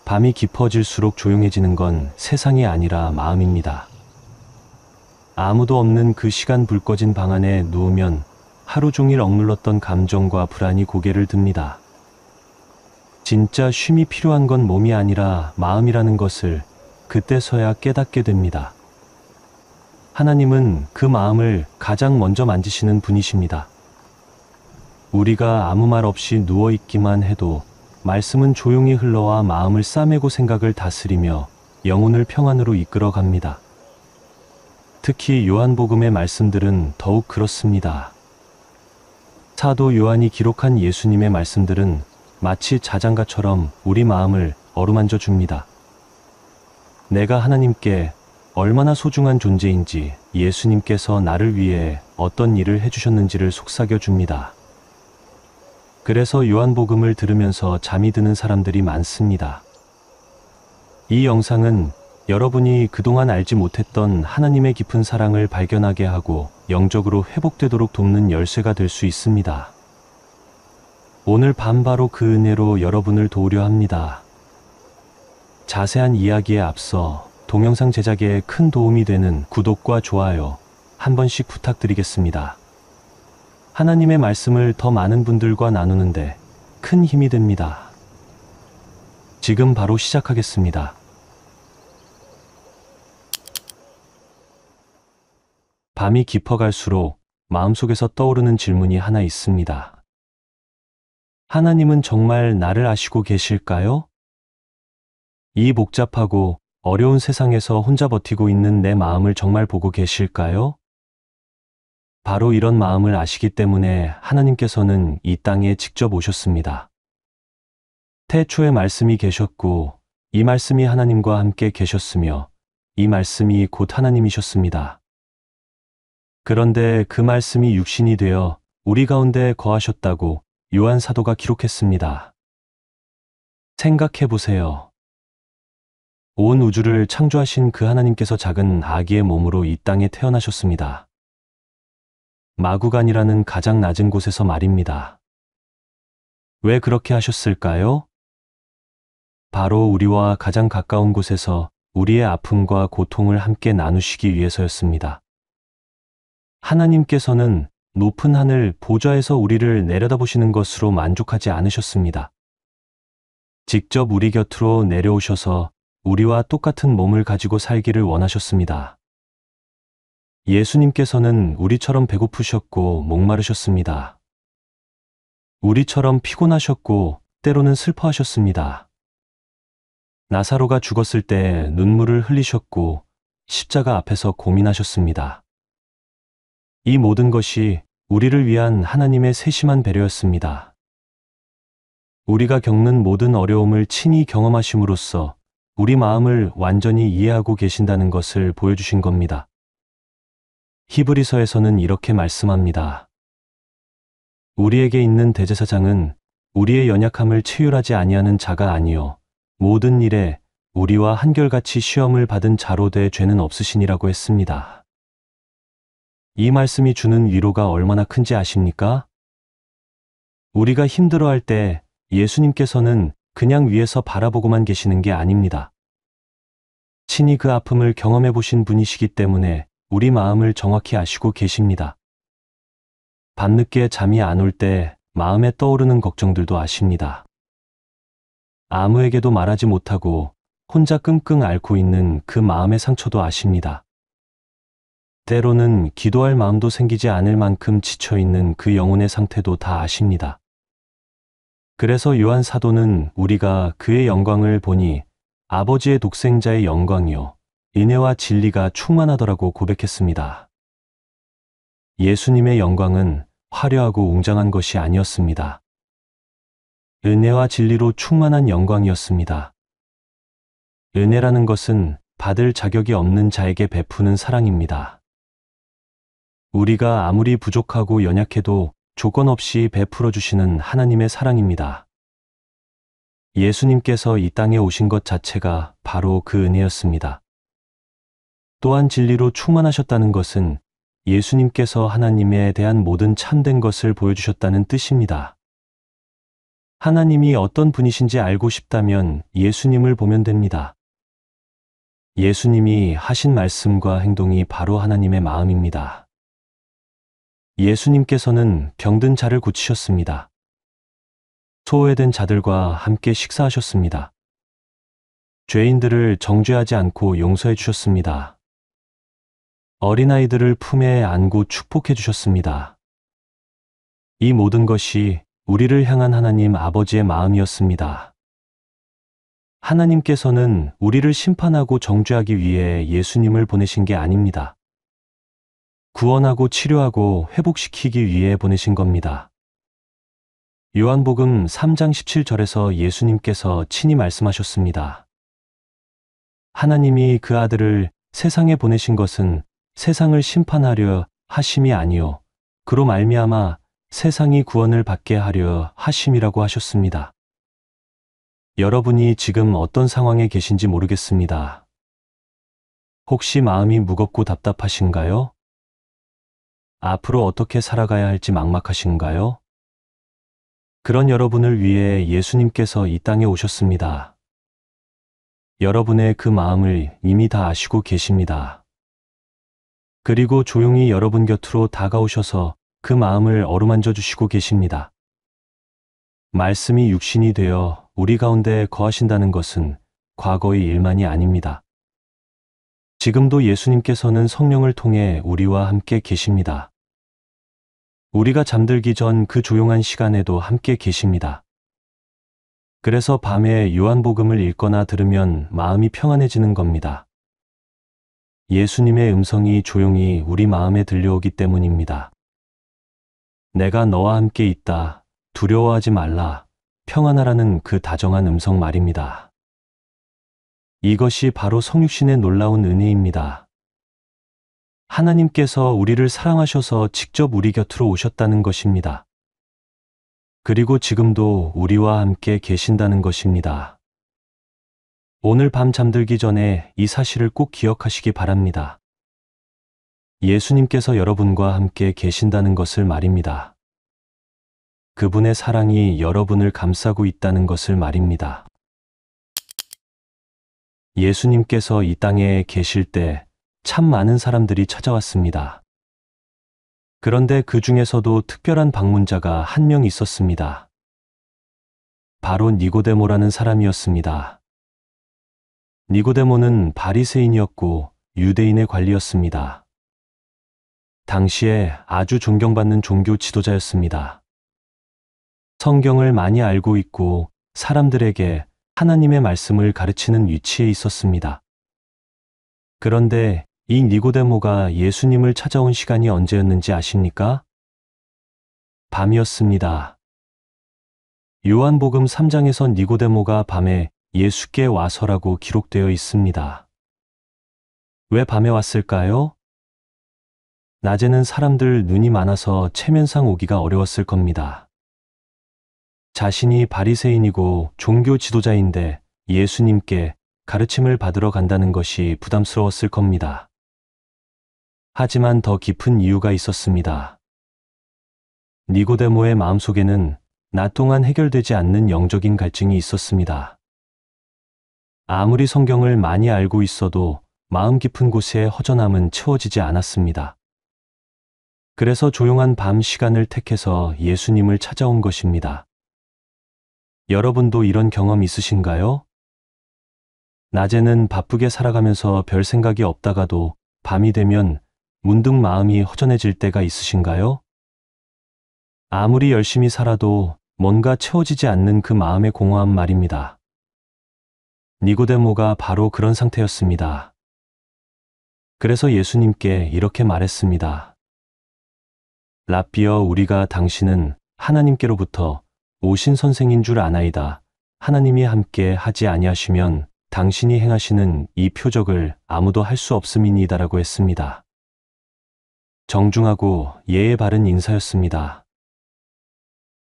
밤이 깊어질수록 조용해지는 건 세상이 아니라 마음입니다. 아무도 없는 그 시간 불 꺼진 방 안에 누우면 하루 종일 억눌렀던 감정과 불안이 고개를 듭니다. 진짜 쉼이 필요한 건 몸이 아니라 마음이라는 것을 그때서야 깨닫게 됩니다. 하나님은 그 마음을 가장 먼저 만지시는 분이십니다. 우리가 아무 말 없이 누워있기만 해도 말씀은 조용히 흘러와 마음을 싸매고 생각을 다스리며 영혼을 평안으로 이끌어갑니다. 특히 요한복음의 말씀들은 더욱 그렇습니다. 사도 요한이 기록한 예수님의 말씀들은 마치 자장가처럼 우리 마음을 어루만져 줍니다. 내가 하나님께 얼마나 소중한 존재인지, 예수님께서 나를 위해 어떤 일을 해주셨는지를 속삭여 줍니다. 그래서 요한복음을 들으면서 잠이 드는 사람들이 많습니다. 이 영상은 여러분이 그동안 알지 못했던 하나님의 깊은 사랑을 발견하게 하고 영적으로 회복되도록 돕는 열쇠가 될 수 있습니다. 오늘 밤 바로 그 은혜로 여러분을 도우려 합니다. 자세한 이야기에 앞서 동영상 제작에 큰 도움이 되는 구독과 좋아요 한 번씩 부탁드리겠습니다. 하나님의 말씀을 더 많은 분들과 나누는데 큰 힘이 됩니다. 지금 바로 시작하겠습니다. 밤이 깊어갈수록 마음속에서 떠오르는 질문이 하나 있습니다. 하나님은 정말 나를 아시고 계실까요? 이 복잡하고 어려운 세상에서 혼자 버티고 있는 내 마음을 정말 보고 계실까요? 바로 이런 마음을 아시기 때문에 하나님께서는 이 땅에 직접 오셨습니다. 태초에 말씀이 계셨고 이 말씀이 하나님과 함께 계셨으며 이 말씀이 곧 하나님이셨습니다. 그런데 그 말씀이 육신이 되어 우리 가운데 거하셨다고 요한 사도가 기록했습니다. 생각해 보세요. 온 우주를 창조하신 그 하나님께서 작은 아기의 몸으로 이 땅에 태어나셨습니다. 마구간이라는 가장 낮은 곳에서 말입니다. 왜 그렇게 하셨을까요? 바로 우리와 가장 가까운 곳에서 우리의 아픔과 고통을 함께 나누시기 위해서였습니다. 하나님께서는 높은 하늘 보좌에서 우리를 내려다보시는 것으로 만족하지 않으셨습니다. 직접 우리 곁으로 내려오셔서 우리와 똑같은 몸을 가지고 살기를 원하셨습니다. 예수님께서는 우리처럼 배고프셨고 목마르셨습니다. 우리처럼 피곤하셨고 때로는 슬퍼하셨습니다. 나사로가 죽었을 때 눈물을 흘리셨고 십자가 앞에서 고민하셨습니다. 이 모든 것이 우리를 위한 하나님의 세심한 배려였습니다. 우리가 겪는 모든 어려움을 친히 경험하심으로써 우리 마음을 완전히 이해하고 계신다는 것을 보여주신 겁니다. 히브리서에서는 이렇게 말씀합니다. 우리에게 있는 대제사장은 우리의 연약함을 체휼하지 아니하는 자가 아니요 모든 일에 우리와 한결같이 시험을 받은 자로 돼 죄는 없으시니라고 했습니다. 이 말씀이 주는 위로가 얼마나 큰지 아십니까? 우리가 힘들어할 때 예수님께서는 그냥 위에서 바라보고만 계시는 게 아닙니다. 친히 그 아픔을 경험해 보신 분이시기 때문에 우리 마음을 정확히 아시고 계십니다. 밤늦게 잠이 안 올 때 마음에 떠오르는 걱정들도 아십니다. 아무에게도 말하지 못하고 혼자 끙끙 앓고 있는 그 마음의 상처도 아십니다. 때로는 기도할 마음도 생기지 않을 만큼 지쳐있는 그 영혼의 상태도 다 아십니다. 그래서 요한 사도는 우리가 그의 영광을 보니 아버지의 독생자의 영광이요 은혜와 진리가 충만하더라고 고백했습니다. 예수님의 영광은 화려하고 웅장한 것이 아니었습니다. 은혜와 진리로 충만한 영광이었습니다. 은혜라는 것은 받을 자격이 없는 자에게 베푸는 사랑입니다. 우리가 아무리 부족하고 연약해도 조건 없이 베풀어 주시는 하나님의 사랑입니다. 예수님께서 이 땅에 오신 것 자체가 바로 그 은혜였습니다. 또한 진리로 충만하셨다는 것은 예수님께서 하나님에 대한 모든 참된 것을 보여주셨다는 뜻입니다. 하나님이 어떤 분이신지 알고 싶다면 예수님을 보면 됩니다. 예수님이 하신 말씀과 행동이 바로 하나님의 마음입니다. 예수님께서는 병든 자를 고치셨습니다. 소외된 자들과 함께 식사하셨습니다. 죄인들을 정죄하지 않고 용서해 주셨습니다. 어린아이들을 품에 안고 축복해 주셨습니다. 이 모든 것이 우리를 향한 하나님 아버지의 마음이었습니다. 하나님께서는 우리를 심판하고 정죄하기 위해 예수님을 보내신 게 아닙니다. 구원하고 치료하고 회복시키기 위해 보내신 겁니다. 요한복음 3장 17절에서 예수님께서 친히 말씀하셨습니다. 하나님이 그 아들을 세상에 보내신 것은 세상을 심판하려 하심이 아니요 그로 말미암아 세상이 구원을 받게 하려 하심이라고 하셨습니다. 여러분이 지금 어떤 상황에 계신지 모르겠습니다. 혹시 마음이 무겁고 답답하신가요? 앞으로 어떻게 살아가야 할지 막막하신가요? 그런 여러분을 위해 예수님께서 이 땅에 오셨습니다. 여러분의 그 마음을 이미 다 아시고 계십니다. 그리고 조용히 여러분 곁으로 다가오셔서 그 마음을 어루만져 주시고 계십니다. 말씀이 육신이 되어 우리 가운데 거하신다는 것은 과거의 일만이 아닙니다. 지금도 예수님께서는 성령을 통해 우리와 함께 계십니다. 우리가 잠들기 전 그 조용한 시간에도 함께 계십니다. 그래서 밤에 요한복음을 읽거나 들으면 마음이 평안해지는 겁니다. 예수님의 음성이 조용히 우리 마음에 들려오기 때문입니다. 내가 너와 함께 있다. 두려워하지 말라. 평안하라는 그 다정한 음성 말입니다. 이것이 바로 성육신의 놀라운 은혜입니다. 하나님께서 우리를 사랑하셔서 직접 우리 곁으로 오셨다는 것입니다. 그리고 지금도 우리와 함께 계신다는 것입니다. 오늘 밤 잠들기 전에 이 사실을 꼭 기억하시기 바랍니다. 예수님께서 여러분과 함께 계신다는 것을 말입니다. 그분의 사랑이 여러분을 감싸고 있다는 것을 말입니다. 예수님께서 이 땅에 계실 때 참 많은 사람들이 찾아왔습니다. 그런데 그 중에서도 특별한 방문자가 한 명 있었습니다. 바로 니고데모라는 사람이었습니다. 니고데모는 바리새인이었고 유대인의 관리였습니다. 당시에 아주 존경받는 종교 지도자였습니다. 성경을 많이 알고 있고 사람들에게 하나님의 말씀을 가르치는 위치에 있었습니다. 그런데 이 니고데모가 예수님을 찾아온 시간이 언제였는지 아십니까? 밤이었습니다. 요한복음 3장에서 니고데모가 밤에 예수께 와서라고 기록되어 있습니다. 왜 밤에 왔을까요? 낮에는 사람들 눈이 많아서 체면상 오기가 어려웠을 겁니다. 자신이 바리새인이고 종교 지도자인데 예수님께 가르침을 받으러 간다는 것이 부담스러웠을 겁니다. 하지만 더 깊은 이유가 있었습니다. 니고데모의 마음속에는 낮 동안 해결되지 않는 영적인 갈증이 있었습니다. 아무리 성경을 많이 알고 있어도 마음 깊은 곳의 허전함은 채워지지 않았습니다. 그래서 조용한 밤 시간을 택해서 예수님을 찾아온 것입니다. 여러분도 이런 경험 있으신가요? 낮에는 바쁘게 살아가면서 별 생각이 없다가도 밤이 되면 문득 마음이 허전해질 때가 있으신가요? 아무리 열심히 살아도 뭔가 채워지지 않는 그 마음의 공허함 말입니다. 니고데모가 바로 그런 상태였습니다. 그래서 예수님께 이렇게 말했습니다. 라삐어, 우리가 당신은 하나님께로부터 오신 선생인 줄 아나이다. 하나님이 함께 하지 아니하시면 당신이 행하시는 이 표적을 아무도 할 수 없음이니이다라고 했습니다. 정중하고 예의 바른 인사였습니다.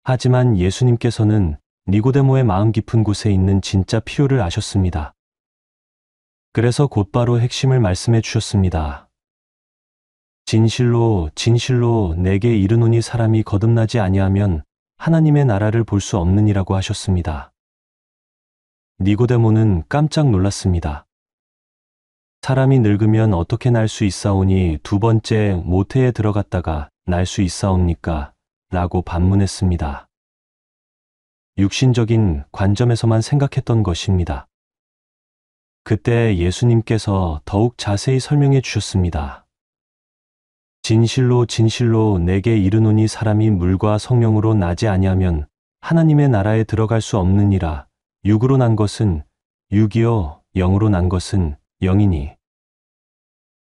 하지만 예수님께서는 니고데모의 마음 깊은 곳에 있는 진짜 필요를 아셨습니다. 그래서 곧바로 핵심을 말씀해 주셨습니다. 진실로 진실로 내게 이르노니 사람이 거듭나지 아니하면 하나님의 나라를 볼 수 없느니라고 하셨습니다. 니고데모는 깜짝 놀랐습니다. 사람이 늙으면 어떻게 날 수 있사오니 두 번째 모태에 들어갔다가 날 수 있사옵니까? 라고 반문했습니다. 육신적인 관점에서만 생각했던 것입니다. 그때 예수님께서 더욱 자세히 설명해 주셨습니다. 진실로 진실로 내게 이르노니 사람이 물과 성령으로 나지 아니하면 하나님의 나라에 들어갈 수 없느니라. 육으로 난 것은 육이요 영으로 난 것은 영이니.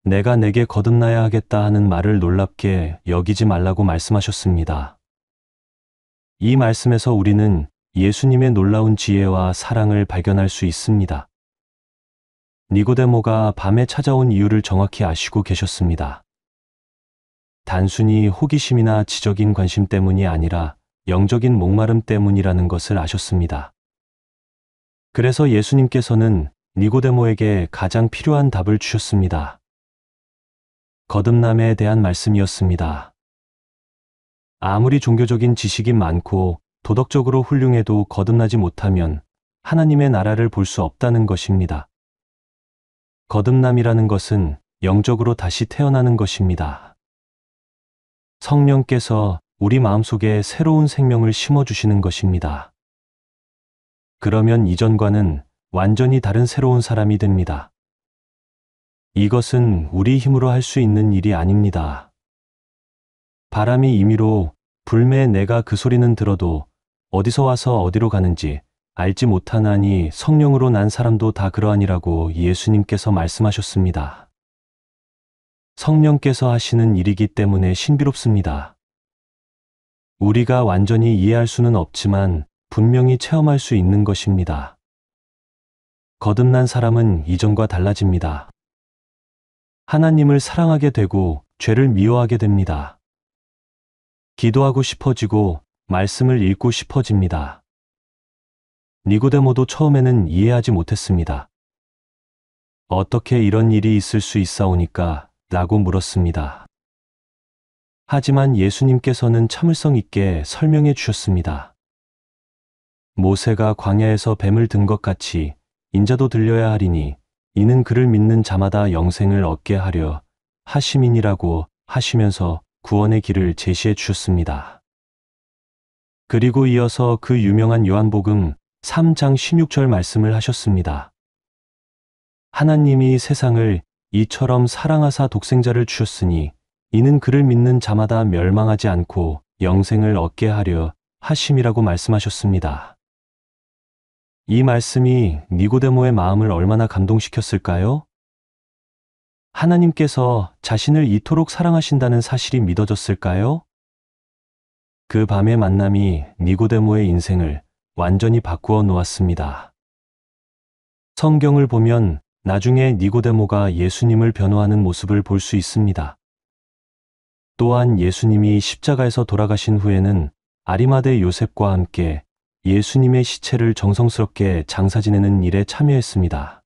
내가 내게 거듭나야 하겠다 하는 말을 놀랍게 여기지 말라고 말씀하셨습니다. 이 말씀에서 우리는 예수님의 놀라운 지혜와 사랑을 발견할 수 있습니다. 니고데모가 밤에 찾아온 이유를 정확히 아시고 계셨습니다. 단순히 호기심이나 지적인 관심 때문이 아니라 영적인 목마름 때문이라는 것을 아셨습니다. 그래서 예수님께서는 니고데모에게 가장 필요한 답을 주셨습니다. 거듭남에 대한 말씀이었습니다. 아무리 종교적인 지식이 많고 도덕적으로 훌륭해도 거듭나지 못하면 하나님의 나라를 볼 수 없다는 것입니다. 거듭남이라는 것은 영적으로 다시 태어나는 것입니다. 성령께서 우리 마음속에 새로운 생명을 심어주시는 것입니다. 그러면 이전과는 완전히 다른 새로운 사람이 됩니다. 이것은 우리 힘으로 할 수 있는 일이 아닙니다. 바람이 임의로 불매 내가 그 소리는 들어도 어디서 와서 어디로 가는지 알지 못하나니 성령으로 난 사람도 다 그러하니라고 예수님께서 말씀하셨습니다. 성령께서 하시는 일이기 때문에 신비롭습니다. 우리가 완전히 이해할 수는 없지만 분명히 체험할 수 있는 것입니다. 거듭난 사람은 이전과 달라집니다. 하나님을 사랑하게 되고 죄를 미워하게 됩니다. 기도하고 싶어지고 말씀을 읽고 싶어집니다. 니고데모도 처음에는 이해하지 못했습니다. 어떻게 이런 일이 있을 수 있사오니까? 라고 물었습니다. 하지만 예수님께서는 참을성 있게 설명해 주셨습니다. 모세가 광야에서 뱀을 든 것 같이 인자도 들려야 하리니 이는 그를 믿는 자마다 영생을 얻게 하려 하심이니라고 하시면서 구원의 길을 제시해 주셨습니다. 그리고 이어서 그 유명한 요한복음 3장 16절 말씀을 하셨습니다. 하나님이 세상을 이처럼 사랑하사 독생자를 주셨으니 이는 그를 믿는 자마다 멸망하지 않고 영생을 얻게 하려 하심이라고 말씀하셨습니다. 이 말씀이 니고데모의 마음을 얼마나 감동시켰을까요? 하나님께서 자신을 이토록 사랑하신다는 사실이 믿어졌을까요? 그 밤의 만남이 니고데모의 인생을 완전히 바꾸어 놓았습니다. 성경을 보면 나중에 니고데모가 예수님을 변호하는 모습을 볼 수 있습니다. 또한 예수님이 십자가에서 돌아가신 후에는 아리마대 요셉과 함께 예수님의 시체를 정성스럽게 장사 지내는 일에 참여했습니다.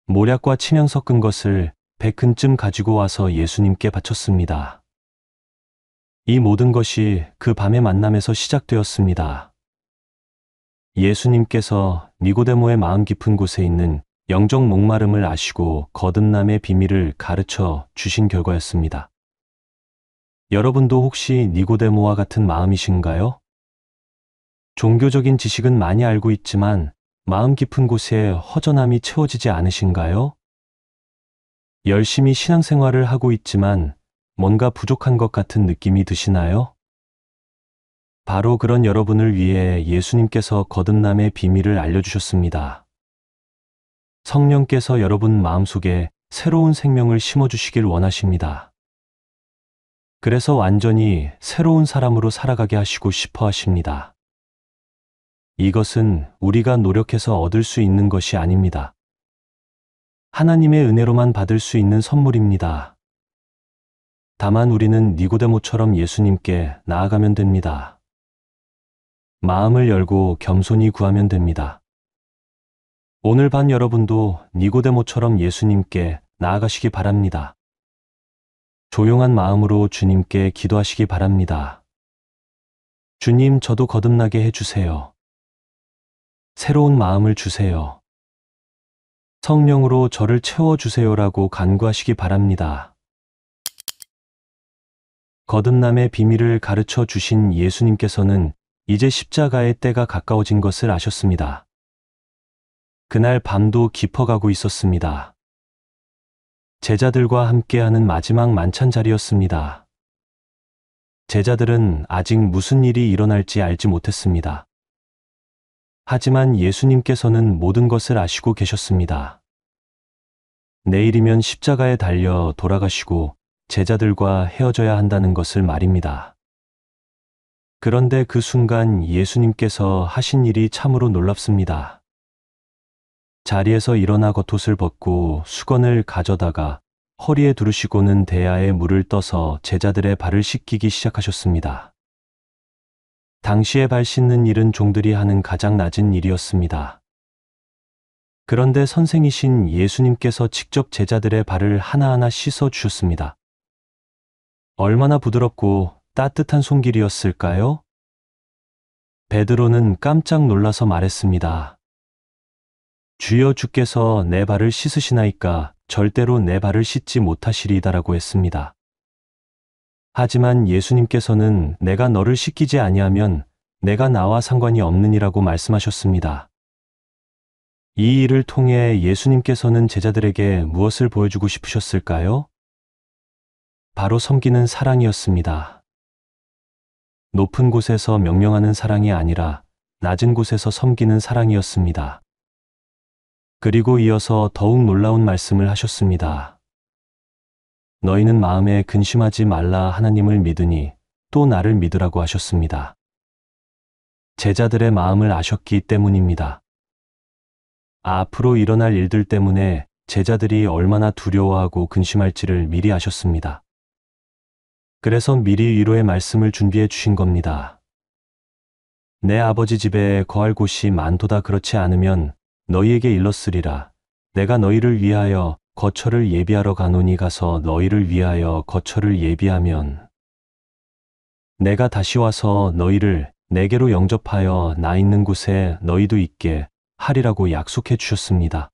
모략과 침향 섞은 것을 100큰쯤 가지고 와서 예수님께 바쳤습니다. 이 모든 것이 그 밤의 만남에서 시작되었습니다. 예수님께서 니고데모의 마음 깊은 곳에 있는 영적 목마름을 아시고 거듭남의 비밀을 가르쳐 주신 결과였습니다. 여러분도 혹시 니고데모와 같은 마음이신가요? 종교적인 지식은 많이 알고 있지만 마음 깊은 곳에 허전함이 채워지지 않으신가요? 열심히 신앙생활을 하고 있지만 뭔가 부족한 것 같은 느낌이 드시나요? 바로 그런 여러분을 위해 예수님께서 거듭남의 비밀을 알려주셨습니다. 성령께서 여러분 마음속에 새로운 생명을 심어주시길 원하십니다. 그래서 완전히 새로운 사람으로 살아가게 하시고 싶어 하십니다. 이것은 우리가 노력해서 얻을 수 있는 것이 아닙니다. 하나님의 은혜로만 받을 수 있는 선물입니다. 다만 우리는 니고데모처럼 예수님께 나아가면 됩니다. 마음을 열고 겸손히 구하면 됩니다. 오늘 밤 여러분도 니고데모처럼 예수님께 나아가시기 바랍니다. 조용한 마음으로 주님께 기도하시기 바랍니다. 주님, 저도 거듭나게 해주세요. 새로운 마음을 주세요. 성령으로 저를 채워주세요라고 간구하시기 바랍니다. 거듭남의 비밀을 가르쳐 주신 예수님께서는 이제 십자가의 때가 가까워진 것을 아셨습니다. 그날 밤도 깊어가고 있었습니다. 제자들과 함께하는 마지막 만찬 자리였습니다. 제자들은 아직 무슨 일이 일어날지 알지 못했습니다. 하지만 예수님께서는 모든 것을 아시고 계셨습니다. 내일이면 십자가에 달려 돌아가시고 제자들과 헤어져야 한다는 것을 말입니다. 그런데 그 순간 예수님께서 하신 일이 참으로 놀랍습니다. 자리에서 일어나 겉옷을 벗고 수건을 가져다가 허리에 두르시고는 대야에 물을 떠서 제자들의 발을 씻기기 시작하셨습니다. 당시에 발 씻는 일은 종들이 하는 가장 낮은 일이었습니다. 그런데 선생이신 예수님께서 직접 제자들의 발을 하나하나 씻어 주셨습니다. 얼마나 부드럽고 따뜻한 손길이었을까요? 베드로는 깜짝 놀라서 말했습니다. 주여, 주께서 내 발을 씻으시나이까 절대로 내 발을 씻지 못하시리이다라고 했습니다. 하지만 예수님께서는 내가 너를 씻기지 아니하면 내가 나와 상관이 없느니라고 말씀하셨습니다. 이 일을 통해 예수님께서는 제자들에게 무엇을 보여주고 싶으셨을까요? 바로 섬기는 사랑이었습니다. 높은 곳에서 명령하는 사랑이 아니라 낮은 곳에서 섬기는 사랑이었습니다. 그리고 이어서 더욱 놀라운 말씀을 하셨습니다. 너희는 마음에 근심하지 말라, 하나님을 믿으니 또 나를 믿으라고 하셨습니다. 제자들의 마음을 아셨기 때문입니다. 앞으로 일어날 일들 때문에 제자들이 얼마나 두려워하고 근심할지를 미리 아셨습니다. 그래서 미리 위로의 말씀을 준비해 주신 겁니다. 내 아버지 집에 거할 곳이 많도다. 그렇지 않으면 너희에게 일렀으리라. 내가 너희를 위하여 거처를 예비하러 가노니 가서 너희를 위하여 거처를 예비하면 내가 다시 와서 너희를 내게로 영접하여 나 있는 곳에 너희도 있게 하리라고 약속해 주셨습니다.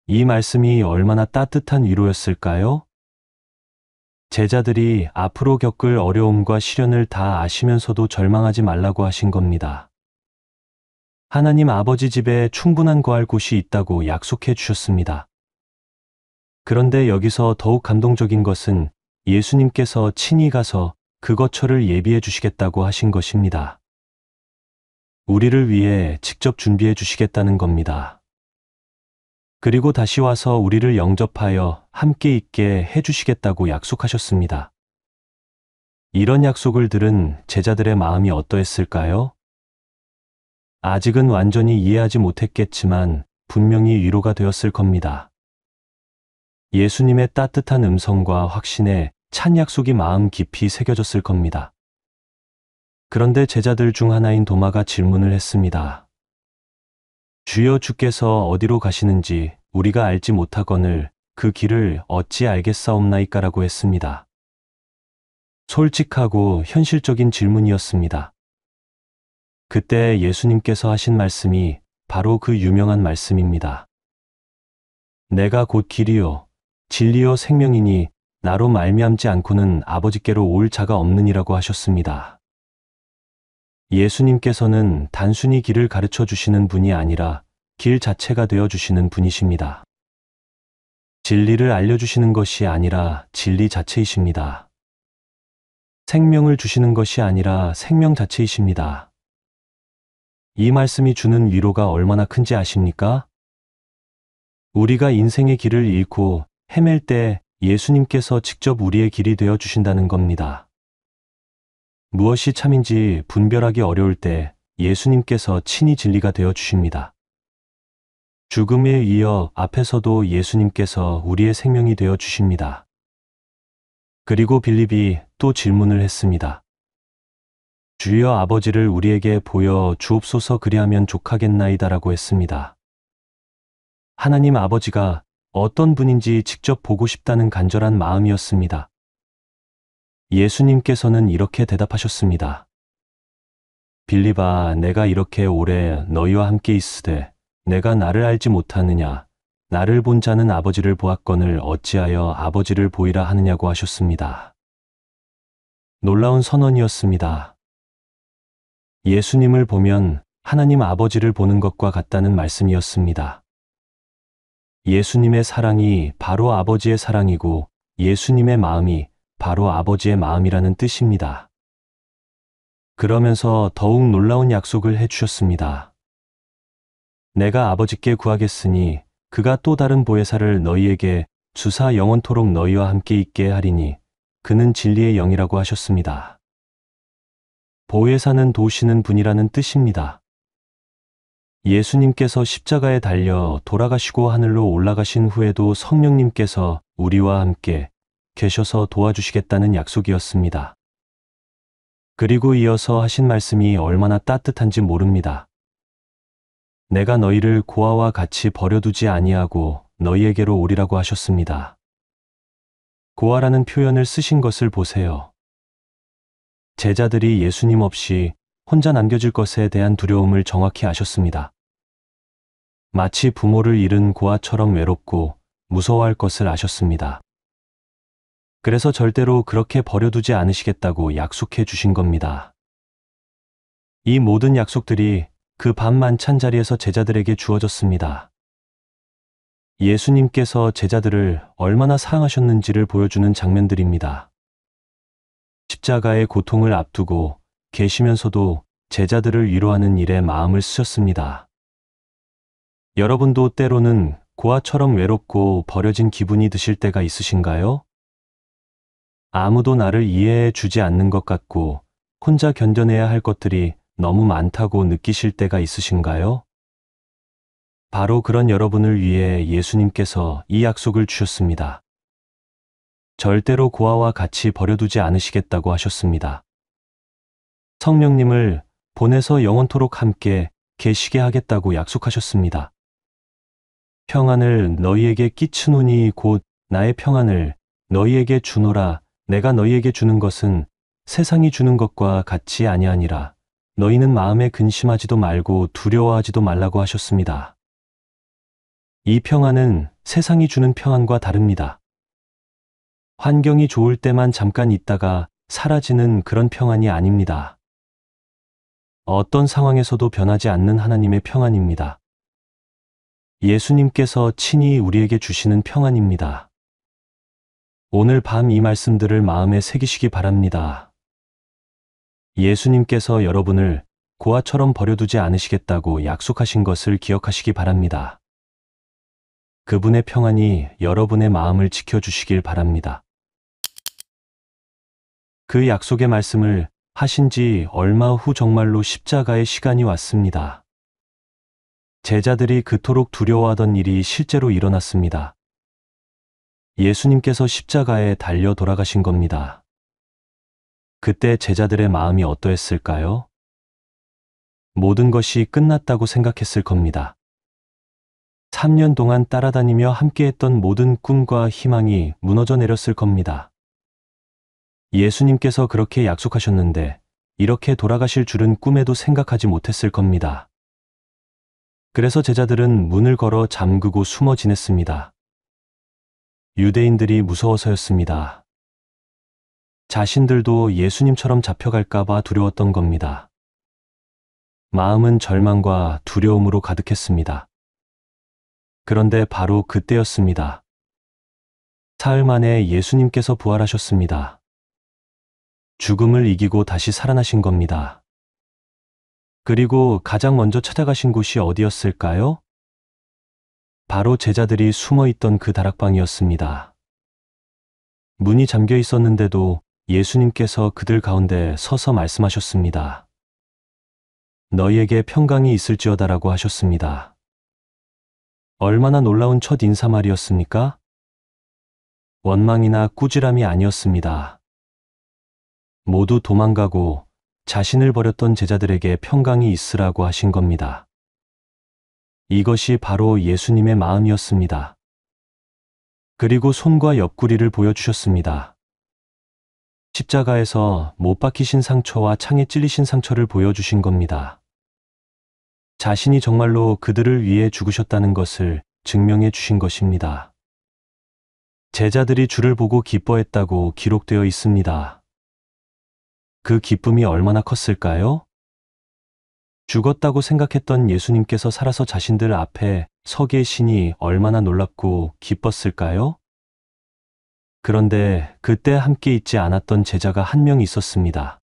이 말씀이 얼마나 따뜻한 위로였을까요? 제자들이 앞으로 겪을 어려움과 시련을 다 아시면서도 절망하지 말라고 하신 겁니다. 하나님 아버지 집에 충분한 거할 곳이 있다고 약속해 주셨습니다. 그런데 여기서 더욱 감동적인 것은 예수님께서 친히 가서 그 거처를 예비해 주시겠다고 하신 것입니다. 우리를 위해 직접 준비해 주시겠다는 겁니다. 그리고 다시 와서 우리를 영접하여 함께 있게 해 주시겠다고 약속하셨습니다. 이런 약속을 들은 제자들의 마음이 어떠했을까요? 아직은 완전히 이해하지 못했겠지만 분명히 위로가 되었을 겁니다. 예수님의 따뜻한 음성과 확신에 찬 약속이 마음 깊이 새겨졌을 겁니다. 그런데 제자들 중 하나인 도마가 질문을 했습니다. 주여, 주께서 어디로 가시는지 우리가 알지 못하거늘 그 길을 어찌 알겠사옵나이까라고 했습니다. 솔직하고 현실적인 질문이었습니다. 그때 예수님께서 하신 말씀이 바로 그 유명한 말씀입니다. 내가 곧 길이요 진리요 생명이니 나로 말미암지 않고는 아버지께로 올 자가 없느니라고 하셨습니다. 예수님께서는 단순히 길을 가르쳐 주시는 분이 아니라 길 자체가 되어 주시는 분이십니다. 진리를 알려주시는 것이 아니라 진리 자체이십니다. 생명을 주시는 것이 아니라 생명 자체이십니다. 이 말씀이 주는 위로가 얼마나 큰지 아십니까? 우리가 인생의 길을 잃고 헤맬 때 예수님께서 직접 우리의 길이 되어 주신다는 겁니다. 무엇이 참인지 분별하기 어려울 때 예수님께서 친히 진리가 되어 주십니다. 죽음에 이어 앞에서도 예수님께서 우리의 생명이 되어 주십니다. 그리고 빌립이 또 질문을 했습니다. 주여, 아버지를 우리에게 보여 주옵소서, 그리하면 족하겠나이다라고 했습니다. 하나님 아버지가 어떤 분인지 직접 보고 싶다는 간절한 마음이었습니다. 예수님께서는 이렇게 대답하셨습니다. 빌립아, 내가 이렇게 오래 너희와 함께 있으되 내가 나를 알지 못하느냐? 나를 본 자는 아버지를 보았거늘 어찌하여 아버지를 보이라 하느냐고 하셨습니다. 놀라운 선언이었습니다. 예수님을 보면 하나님 아버지를 보는 것과 같다는 말씀이었습니다. 예수님의 사랑이 바로 아버지의 사랑이고 예수님의 마음이 바로 아버지의 마음이라는 뜻입니다. 그러면서 더욱 놀라운 약속을 해주셨습니다. 내가 아버지께 구하겠으니 그가 또 다른 보혜사를 너희에게 주사 영원토록 너희와 함께 있게 하리니 그는 진리의 영이라고 하셨습니다. 보혜사는 도우시는 분이라는 뜻입니다. 예수님께서 십자가에 달려 돌아가시고 하늘로 올라가신 후에도 성령님께서 우리와 함께 계셔서 도와주시겠다는 약속이었습니다. 그리고 이어서 하신 말씀이 얼마나 따뜻한지 모릅니다. 내가 너희를 고아와 같이 버려두지 아니하고 너희에게로 오리라고 하셨습니다. 고아라는 표현을 쓰신 것을 보세요. 제자들이 예수님 없이 혼자 남겨질 것에 대한 두려움을 정확히 아셨습니다. 마치 부모를 잃은 고아처럼 외롭고 무서워할 것을 아셨습니다. 그래서 절대로 그렇게 버려두지 않으시겠다고 약속해 주신 겁니다. 이 모든 약속들이 그 밤 만찬 자리에서 제자들에게 주어졌습니다. 예수님께서 제자들을 얼마나 사랑하셨는지를 보여주는 장면들입니다. 십자가의 고통을 앞두고 계시면서도 제자들을 위로하는 일에 마음을 쓰셨습니다. 여러분도 때로는 고아처럼 외롭고 버려진 기분이 드실 때가 있으신가요? 아무도 나를 이해해 주지 않는 것 같고 혼자 견뎌내야 할 것들이 너무 많다고 느끼실 때가 있으신가요? 바로 그런 여러분을 위해 예수님께서 이 약속을 주셨습니다. 절대로 고아와 같이 버려두지 않으시겠다고 하셨습니다. 성령님을 보내서 영원토록 함께 계시게 하겠다고 약속하셨습니다. 평안을 너희에게 끼치노니 곧 나의 평안을 너희에게 주노라. 내가 너희에게 주는 것은 세상이 주는 것과 같이 아니하니라. 너희는 마음에 근심하지도 말고 두려워하지도 말라고 하셨습니다. 이 평안은 세상이 주는 평안과 다릅니다. 환경이 좋을 때만 잠깐 있다가 사라지는 그런 평안이 아닙니다. 어떤 상황에서도 변하지 않는 하나님의 평안입니다. 예수님께서 친히 우리에게 주시는 평안입니다. 오늘 밤 이 말씀들을 마음에 새기시기 바랍니다. 예수님께서 여러분을 고아처럼 버려두지 않으시겠다고 약속하신 것을 기억하시기 바랍니다. 그분의 평안이 여러분의 마음을 지켜주시길 바랍니다. 그 약속의 말씀을 하신 지 얼마 후 정말로 십자가의 시간이 왔습니다. 제자들이 그토록 두려워하던 일이 실제로 일어났습니다. 예수님께서 십자가에 달려 돌아가신 겁니다. 그때 제자들의 마음이 어떠했을까요? 모든 것이 끝났다고 생각했을 겁니다. 3년 동안 따라다니며 함께했던 모든 꿈과 희망이 무너져 내렸을 겁니다. 예수님께서 그렇게 약속하셨는데 이렇게 돌아가실 줄은 꿈에도 생각하지 못했을 겁니다. 그래서 제자들은 문을 걸어 잠그고 숨어 지냈습니다. 유대인들이 무서워서였습니다. 자신들도 예수님처럼 잡혀갈까봐 두려웠던 겁니다. 마음은 절망과 두려움으로 가득했습니다. 그런데 바로 그때였습니다. 사흘 만에 예수님께서 부활하셨습니다. 죽음을 이기고 다시 살아나신 겁니다. 그리고 가장 먼저 찾아가신 곳이 어디였을까요? 바로 제자들이 숨어 있던 그 다락방이었습니다. 문이 잠겨 있었는데도 예수님께서 그들 가운데 서서 말씀하셨습니다. 너희에게 평강이 있을지어다라고 하셨습니다. 얼마나 놀라운 첫 인사말이었습니까? 원망이나 꾸지람이 아니었습니다. 모두 도망가고 자신을 버렸던 제자들에게 평강이 있으라고 하신 겁니다. 이것이 바로 예수님의 마음이었습니다. 그리고 손과 옆구리를 보여주셨습니다. 십자가에서 못 박히신 상처와 창에 찔리신 상처를 보여주신 겁니다. 자신이 정말로 그들을 위해 죽으셨다는 것을 증명해 주신 것입니다. 제자들이 주를 보고 기뻐했다고 기록되어 있습니다. 그 기쁨이 얼마나 컸을까요? 죽었다고 생각했던 예수님께서 살아서 자신들 앞에 서 계시니 얼마나 놀랍고 기뻤을까요? 그런데 그때 함께 있지 않았던 제자가 한 명 있었습니다.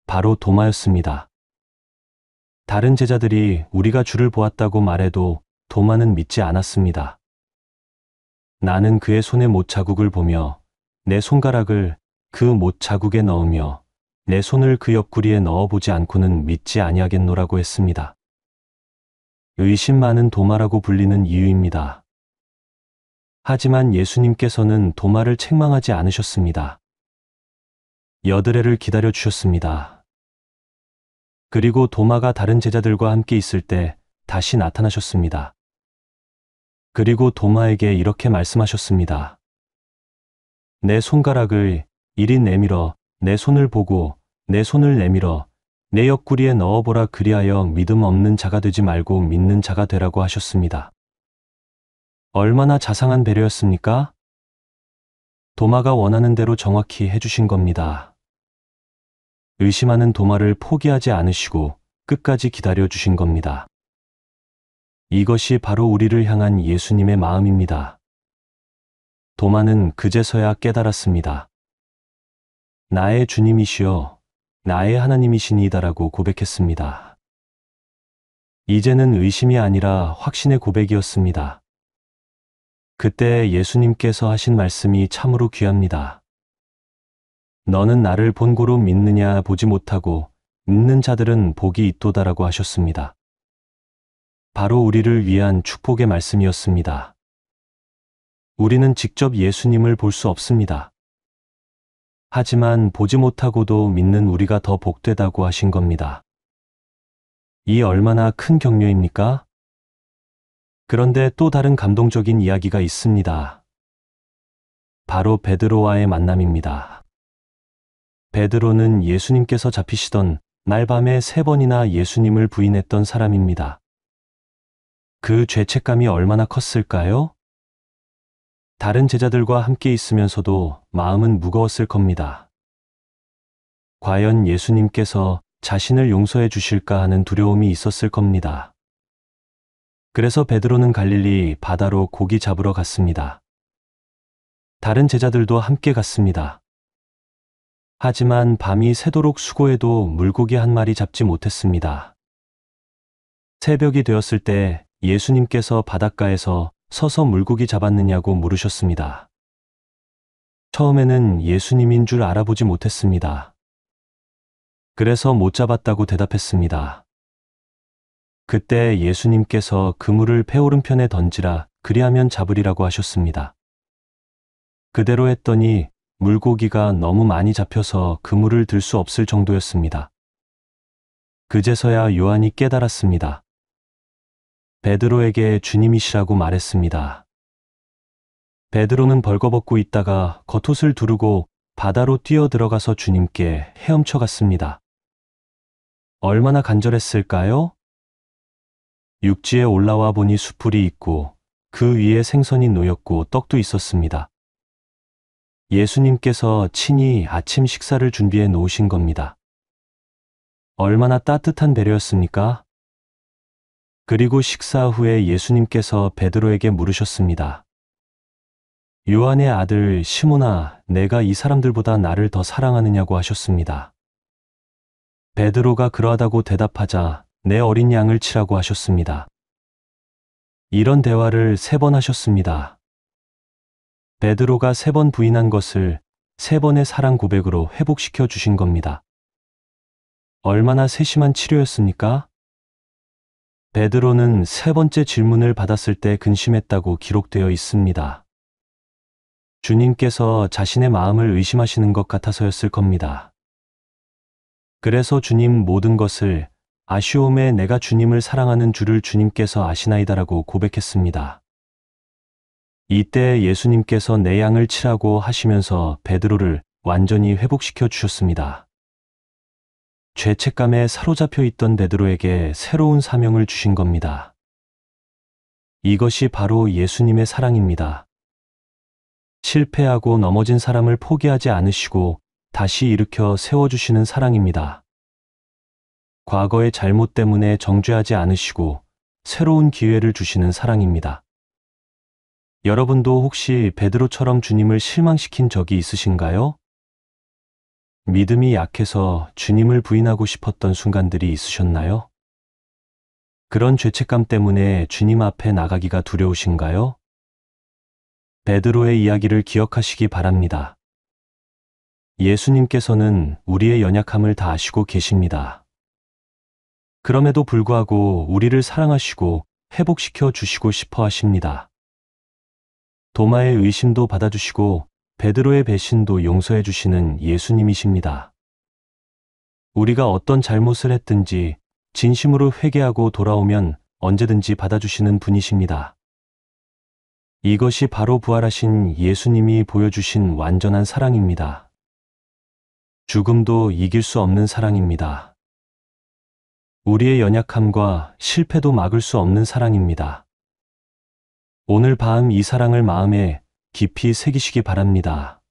바로 도마였습니다. 다른 제자들이 우리가 주를 보았다고 말해도 도마는 믿지 않았습니다. 나는 그의 손에 못 자국을 보며 내 손가락을 그 못 자국에 넣으며 내 손을 그 옆구리에 넣어보지 않고는 믿지 아니하겠노라고 했습니다. 의심 많은 도마라고 불리는 이유입니다. 하지만 예수님께서는 도마를 책망하지 않으셨습니다. 여드레를 기다려 주셨습니다. 그리고 도마가 다른 제자들과 함께 있을 때 다시 나타나셨습니다. 그리고 도마에게 이렇게 말씀하셨습니다. 내 손가락을 이리 내밀어 내 손을 보고 내 손을 내밀어 내 옆구리에 넣어보라 그리하여 믿음 없는 자가 되지 말고 믿는 자가 되라고 하셨습니다. 얼마나 자상한 배려였습니까? 도마가 원하는 대로 정확히 해주신 겁니다. 의심하는 도마를 포기하지 않으시고 끝까지 기다려 주신 겁니다. 이것이 바로 우리를 향한 예수님의 마음입니다. 도마는 그제서야 깨달았습니다. 나의 주님이시여, 나의 하나님이시니이다라고 고백했습니다. 이제는 의심이 아니라 확신의 고백이었습니다. 그때 예수님께서 하신 말씀이 참으로 귀합니다. 너는 나를 본고로 믿느냐 보지 못하고 믿는 자들은 복이 있도다라고 하셨습니다. 바로 우리를 위한 축복의 말씀이었습니다. 우리는 직접 예수님을 볼 수 없습니다. 하지만 보지 못하고도 믿는 우리가 더 복되다고 하신 겁니다. 이 얼마나 큰 격려입니까? 그런데 또 다른 감동적인 이야기가 있습니다. 바로 베드로와의 만남입니다. 베드로는 예수님께서 잡히시던 날 밤에 3번이나 예수님을 부인했던 사람입니다. 그 죄책감이 얼마나 컸을까요? 다른 제자들과 함께 있으면서도 마음은 무거웠을 겁니다. 과연 예수님께서 자신을 용서해 주실까 하는 두려움이 있었을 겁니다. 그래서 베드로는 갈릴리 바다로 고기 잡으러 갔습니다. 다른 제자들도 함께 갔습니다. 하지만 밤이 새도록 수고해도 물고기 한 마리 잡지 못했습니다. 새벽이 되었을 때 예수님께서 바닷가에서 서서 물고기 잡았느냐고 물으셨습니다. 처음에는 예수님인 줄 알아보지 못했습니다. 그래서 못 잡았다고 대답했습니다. 그때 예수님께서 그물을 배오른편에 던지라 그리하면 잡으리라고 하셨습니다. 그대로 했더니 물고기가 너무 많이 잡혀서 그물을 들 수 없을 정도였습니다. 그제서야 요한이 깨달았습니다. 베드로에게 주님이시라고 말했습니다. 베드로는 벌거벗고 있다가 겉옷을 두르고 바다로 뛰어 들어가서 주님께 헤엄쳐 갔습니다. 얼마나 간절했을까요? 육지에 올라와 보니 숯불이 있고 그 위에 생선이 놓였고 떡도 있었습니다. 예수님께서 친히 아침 식사를 준비해 놓으신 겁니다. 얼마나 따뜻한 배려였습니까? 그리고 식사 후에 예수님께서 베드로에게 물으셨습니다. 요한의 아들 시몬아, 내가 이 사람들보다 나를 더 사랑하느냐고 하셨습니다. 베드로가 그러하다고 대답하자 내 어린 양을 치라고 하셨습니다. 이런 대화를 3번 하셨습니다. 베드로가 3번 부인한 것을 3번의 사랑 고백으로 회복시켜 주신 겁니다. 얼마나 세심한 치료였습니까? 베드로는 3번째 질문을 받았을 때 근심했다고 기록되어 있습니다. 주님께서 자신의 마음을 의심하시는 것 같아서였을 겁니다. 그래서 주님 모든 것을 아쉬움에 내가 주님을 사랑하는 줄을 주님께서 아시나이다라고 고백했습니다. 이때 예수님께서 내 양을 치라고 하시면서 베드로를 완전히 회복시켜 주셨습니다. 죄책감에 사로잡혀 있던 베드로에게 새로운 사명을 주신 겁니다. 이것이 바로 예수님의 사랑입니다. 실패하고 넘어진 사람을 포기하지 않으시고 다시 일으켜 세워주시는 사랑입니다. 과거의 잘못 때문에 정죄하지 않으시고 새로운 기회를 주시는 사랑입니다. 여러분도 혹시 베드로처럼 주님을 실망시킨 적이 있으신가요? 믿음이 약해서 주님을 부인하고 싶었던 순간들이 있으셨나요? 그런 죄책감 때문에 주님 앞에 나가기가 두려우신가요? 베드로의 이야기를 기억하시기 바랍니다. 예수님께서는 우리의 연약함을 다 아시고 계십니다. 그럼에도 불구하고 우리를 사랑하시고 회복시켜 주시고 싶어 하십니다. 도마의 의심도 받아주시고 베드로의 배신도 용서해 주시는 예수님이십니다. 우리가 어떤 잘못을 했든지 진심으로 회개하고 돌아오면 언제든지 받아주시는 분이십니다. 이것이 바로 부활하신 예수님이 보여주신 완전한 사랑입니다. 죽음도 이길 수 없는 사랑입니다. 우리의 연약함과 실패도 막을 수 없는 사랑입니다. 오늘 밤 이 사랑을 마음에 깊이 새기시기 바랍니다.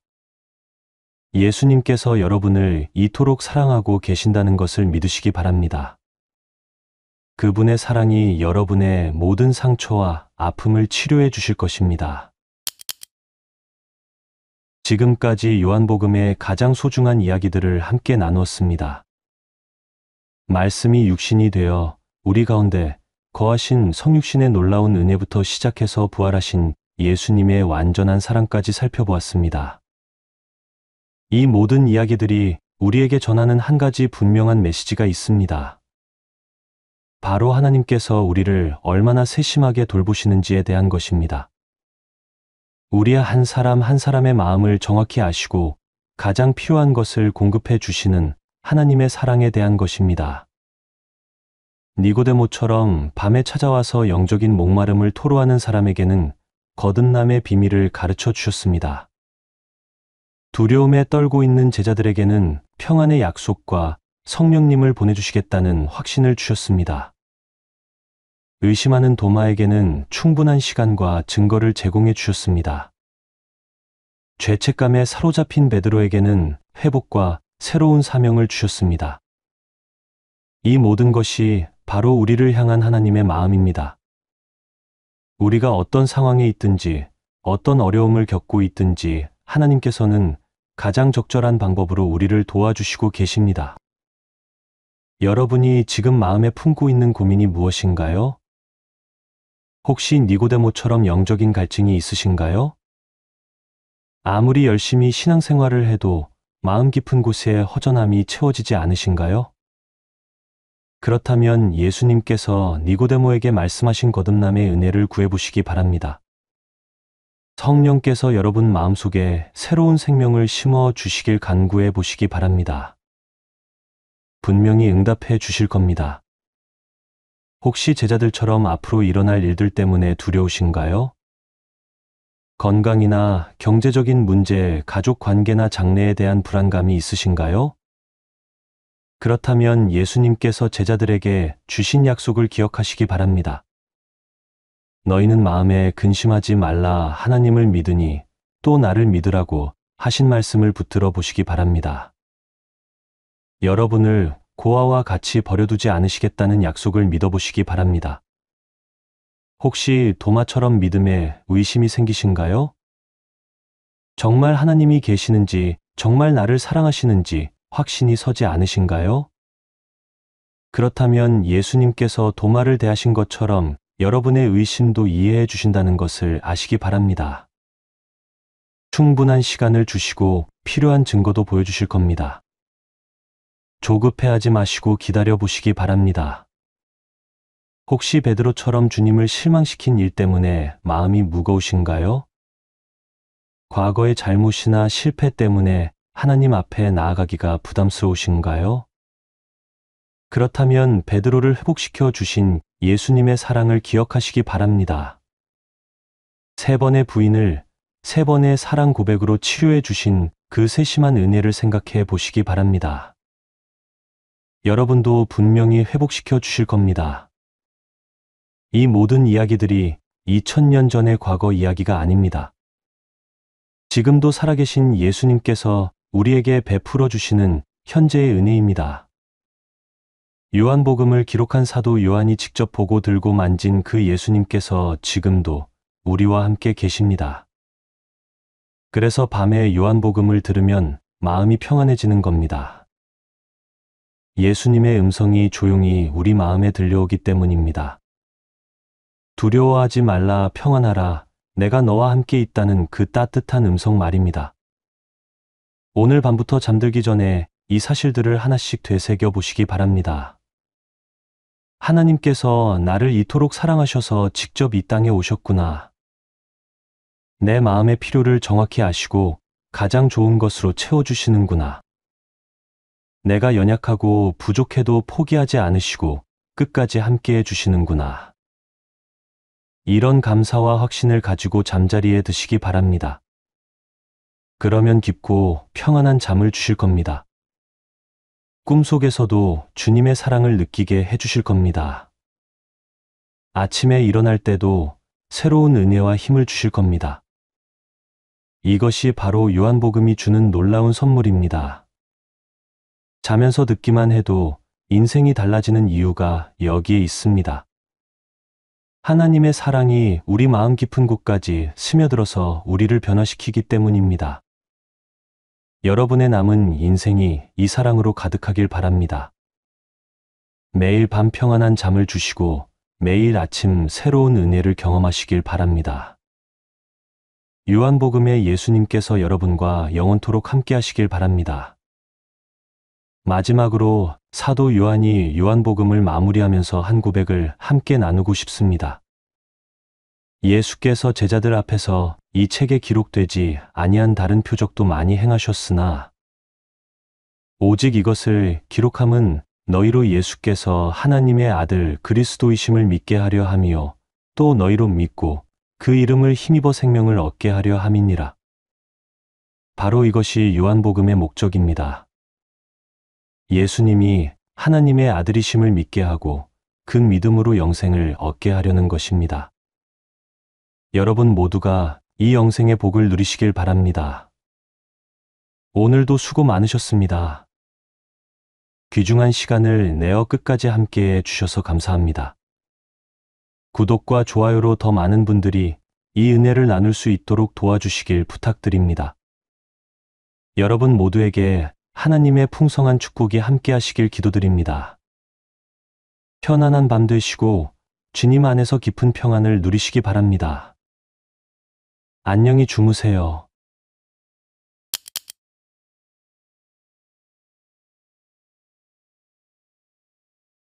예수님께서 여러분을 이토록 사랑하고 계신다는 것을 믿으시기 바랍니다. 그분의 사랑이 여러분의 모든 상처와 아픔을 치료해 주실 것입니다. 지금까지 요한복음의 가장 소중한 이야기들을 함께 나누었습니다. 말씀이 육신이 되어 우리 가운데 거하신 성육신의 놀라운 은혜부터 시작해서 부활하신 예수님의 완전한 사랑까지 살펴보았습니다. 이 모든 이야기들이 우리에게 전하는 한 가지 분명한 메시지가 있습니다. 바로 하나님께서 우리를 얼마나 세심하게 돌보시는지에 대한 것입니다. 우리 한 사람 한 사람의 마음을 정확히 아시고 가장 필요한 것을 공급해 주시는 하나님의 사랑에 대한 것입니다. 니고데모처럼 밤에 찾아와서 영적인 목마름을 토로하는 사람에게는 거듭남의 비밀을 가르쳐 주셨습니다. 두려움에 떨고 있는 제자들에게는 평안의 약속과 성령님을 보내주시겠다는 확신을 주셨습니다. 의심하는 도마에게는 충분한 시간과 증거를 제공해 주셨습니다. 죄책감에 사로잡힌 베드로에게는 회복과 새로운 사명을 주셨습니다. 이 모든 것이 바로 우리를 향한 하나님의 마음입니다. 우리가 어떤 상황에 있든지 어떤 어려움을 겪고 있든지 하나님께서는 가장 적절한 방법으로 우리를 도와주시고 계십니다. 여러분이 지금 마음에 품고 있는 고민이 무엇인가요? 혹시 니고데모처럼 영적인 갈증이 있으신가요? 아무리 열심히 신앙생활을 해도 마음 깊은 곳에 허전함이 채워지지 않으신가요? 그렇다면 예수님께서 니고데모에게 말씀하신 거듭남의 은혜를 구해보시기 바랍니다. 성령께서 여러분 마음속에 새로운 생명을 심어 주시길 간구해 보시기 바랍니다. 분명히 응답해 주실 겁니다. 혹시 제자들처럼 앞으로 일어날 일들 때문에 두려우신가요? 건강이나 경제적인 문제, 가족 관계나 장래에 대한 불안감이 있으신가요? 그렇다면 예수님께서 제자들에게 주신 약속을 기억하시기 바랍니다. 너희는 마음에 근심하지 말라 하나님을 믿으니 또 나를 믿으라고 하신 말씀을 붙들어 보시기 바랍니다. 여러분을 고아와 같이 버려두지 않으시겠다는 약속을 믿어보시기 바랍니다. 혹시 도마처럼 믿음에 의심이 생기신가요? 정말 하나님이 계시는지, 정말 나를 사랑하시는지 확신이 서지 않으신가요? 그렇다면 예수님께서 도마를 대하신 것처럼 여러분의 의심도 이해해 주신다는 것을 아시기 바랍니다. 충분한 시간을 주시고 필요한 증거도 보여주실 겁니다. 조급해하지 마시고 기다려 보시기 바랍니다. 혹시 베드로처럼 주님을 실망시킨 일 때문에 마음이 무거우신가요? 과거의 잘못이나 실패 때문에 하나님 앞에 나아가기가 부담스러우신가요? 그렇다면 베드로를 회복시켜 주신 예수님의 사랑을 기억하시기 바랍니다. 3번의 부인을 3번의 사랑 고백으로 치료해 주신 그 세심한 은혜를 생각해 보시기 바랍니다. 여러분도 분명히 회복시켜 주실 겁니다. 이 모든 이야기들이 2000년 전의 과거 이야기가 아닙니다. 지금도 살아계신 예수님께서 우리에게 베풀어 주시는 현재의 은혜입니다. 요한복음을 기록한 사도 요한이 직접 보고 들고 만진 그 예수님께서 지금도 우리와 함께 계십니다. 그래서 밤에 요한복음을 들으면 마음이 평안해지는 겁니다. 예수님의 음성이 조용히 우리 마음에 들려오기 때문입니다. 두려워하지 말라, 평안하라, 내가 너와 함께 있다는 그 따뜻한 음성 말입니다. 오늘 밤부터 잠들기 전에 이 사실들을 하나씩 되새겨 보시기 바랍니다. 하나님께서 나를 이토록 사랑하셔서 직접 이 땅에 오셨구나. 내 마음의 필요를 정확히 아시고 가장 좋은 것으로 채워주시는구나. 내가 연약하고 부족해도 포기하지 않으시고 끝까지 함께해 주시는구나. 이런 감사와 확신을 가지고 잠자리에 드시기 바랍니다. 그러면 깊고 평안한 잠을 주실 겁니다. 꿈속에서도 주님의 사랑을 느끼게 해주실 겁니다. 아침에 일어날 때도 새로운 은혜와 힘을 주실 겁니다. 이것이 바로 요한복음이 주는 놀라운 선물입니다. 자면서 듣기만 해도 인생이 달라지는 이유가 여기에 있습니다. 하나님의 사랑이 우리 마음 깊은 곳까지 스며들어서 우리를 변화시키기 때문입니다. 여러분의 남은 인생이 이 사랑으로 가득하길 바랍니다. 매일 밤 평안한 잠을 주시고 매일 아침 새로운 은혜를 경험하시길 바랍니다. 요한복음의 예수님께서 여러분과 영원토록 함께 하시길 바랍니다. 마지막으로 사도 요한이 요한복음을 마무리하면서 한 고백을 함께 나누고 싶습니다. 예수께서 제자들 앞에서 이 책에 기록되지 아니한 다른 표적도 많이 행하셨으나 오직 이것을 기록함은 너희로 예수께서 하나님의 아들 그리스도이심을 믿게 하려 함이요 또 너희로 믿고 그 이름을 힘입어 생명을 얻게 하려 함이니라. 바로 이것이 요한복음의 목적입니다. 예수님이 하나님의 아들이심을 믿게 하고 그 믿음으로 영생을 얻게 하려는 것입니다. 여러분 모두가 이 영생의 복을 누리시길 바랍니다. 오늘도 수고 많으셨습니다. 귀중한 시간을 내어 끝까지 함께해 주셔서 감사합니다. 구독과 좋아요로 더 많은 분들이 이 은혜를 나눌 수 있도록 도와주시길 부탁드립니다. 여러분 모두에게 하나님의 풍성한 축복이 함께 하시길 기도드립니다. 편안한 밤 되시고 주님 안에서 깊은 평안을 누리시기 바랍니다. 안녕히 주무세요.